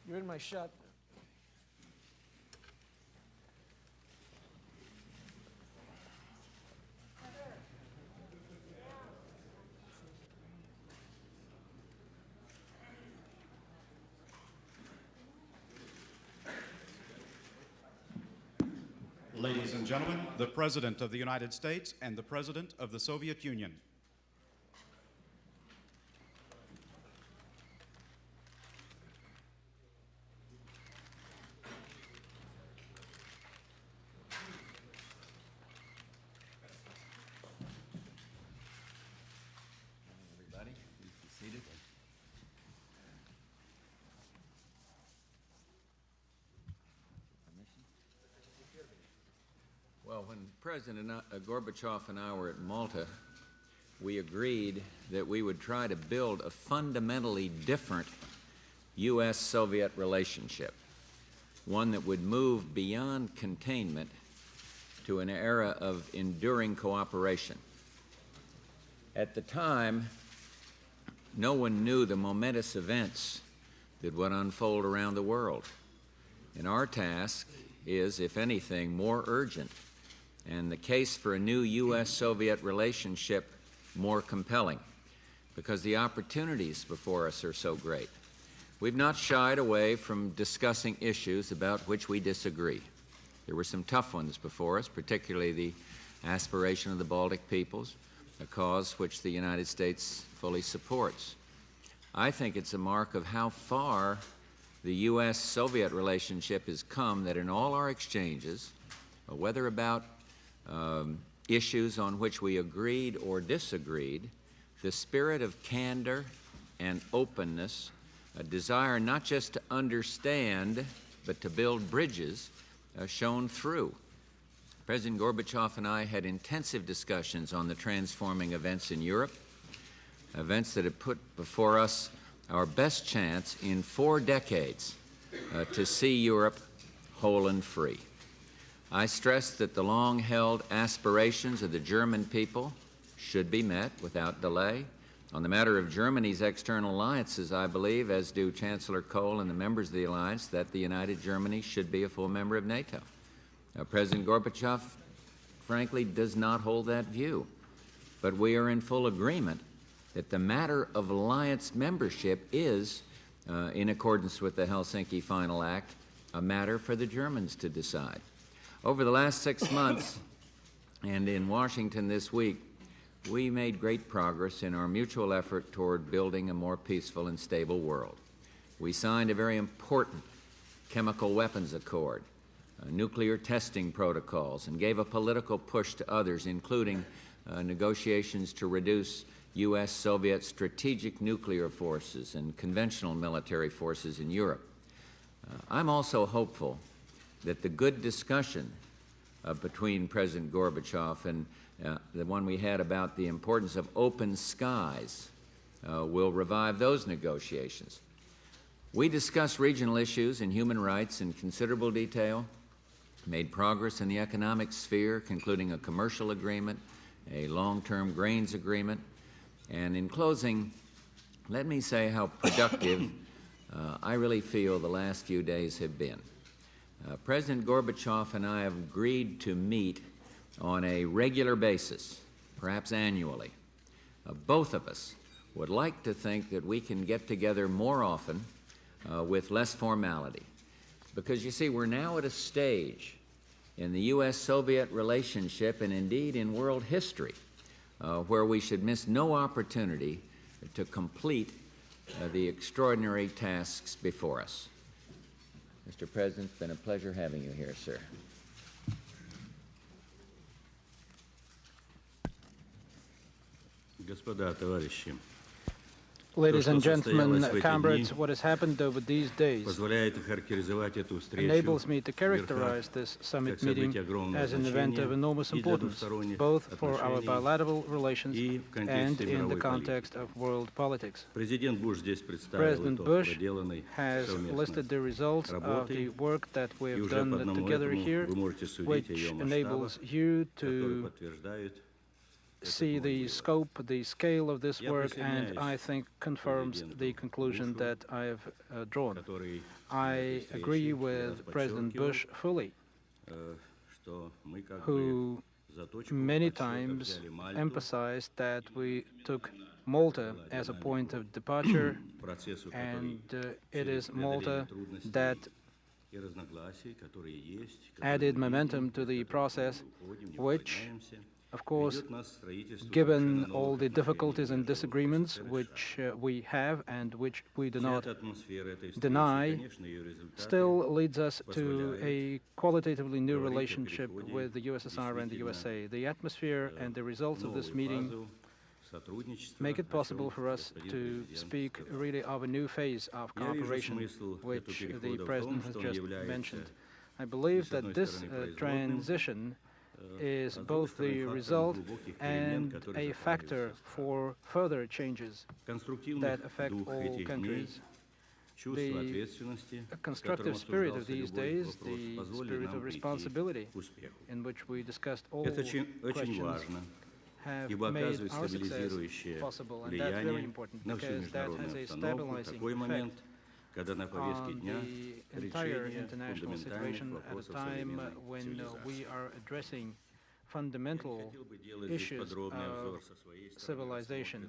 You're in my shot. Ladies and gentlemen, the President of the United States and the President of the Soviet Union. Everybody, please be seated. Well, when President Gorbachev and I were at Malta, we agreed that we would try to build a fundamentally different U.S.-Soviet relationship, one that would move beyond containment to an era of enduring cooperation. At the time, no one knew the momentous events that would unfold around the world, and our task is, if anything, more urgent, and the case for a new U.S.-Soviet relationship more compelling, because the opportunities before us are so great. We've not shied away from discussing issues about which we disagree. There were some tough ones before us, particularly the aspiration of the Baltic peoples, a cause which the United States fully supports. I think it's a mark of how far the U.S.-Soviet relationship has come that in all our exchanges, whether about issues on which we agreed or disagreed, the spirit of candor and openness, a desire not just to understand but to build bridges, shone through. President Gorbachev and I had intensive discussions on the transforming events in Europe, events that have put before us our best chance in 4 decades to see Europe whole and free. I stressed that the long-held aspirations of the German people should be met without delay. On the matter of Germany's external alliances, I believe, as do Chancellor Kohl and the members of the alliance, that the United Germany should be a full member of NATO. President Gorbachev, frankly, does not hold that view, but we are in full agreement that the matter of alliance membership is, in accordance with the Helsinki Final Act, a matter for the Germans to decide. Over the last 6 months and in Washington this week, we made great progress in our mutual effort toward building a more peaceful and stable world. We signed a very important chemical weapons accord, nuclear testing protocols, and gave a political push to others, including negotiations to reduce U.S.-Soviet strategic nuclear forces and conventional military forces in Europe. I'm also hopeful that the good discussion between President Gorbachev and the one we had about the importance of open skies will revive those negotiations. We discussed regional issues and human rights in considerable detail, made progress in the economic sphere, concluding a commercial agreement, a long-term grains agreement, and in closing, let me say how productive I really feel the last few days have been. President Gorbachev and I have agreed to meet on a regular basis, perhaps annually. Both of us would like to think that we can get together more often with less formality. Because you see, we're now at a stage in the U.S.-Soviet relationship and indeed in world history where we should miss no opportunity to complete the extraordinary tasks before us. Mr. President, it's been a pleasure having you here, sir. Господа, товарищи, Ladies and gentlemen, comrades, what has happened over these days позволяет охарактеризовать эту встречу enables me to characterize this summit meeting as an event of enormous importance, both for our bilateral relations and in the context of world politics. Президент Буш здесь представил President итог Bush проделанной has listed the results of the work that we и have уже по done одному together этому here, вы можете судить which о ее enables масштабах, you которые to подтверждают see the scope, the scale of this work, and I think confirms the conclusion that I have drawn. I agree with President Bush fully, who many times emphasized that we took Malta as a point of departure, and it is Malta that added momentum to the process, which, of course, given all the difficulties and disagreements which we have and which we do not deny, still leads us to a qualitatively new relationship with the USSR and the USA. The atmosphere and the results of this meeting make it possible for us to speak really of a new phase of cooperation, which the President has just mentioned. I believe that this transition is both the result and a factor for further changes that affect all countries. The constructive spirit of these days, the spirit of responsibility, in which we discussed all questions, have made our success possible, and that's very important because that has a stabilizing effect on the entire international situation at a time when we are addressing fundamental issues of civilization.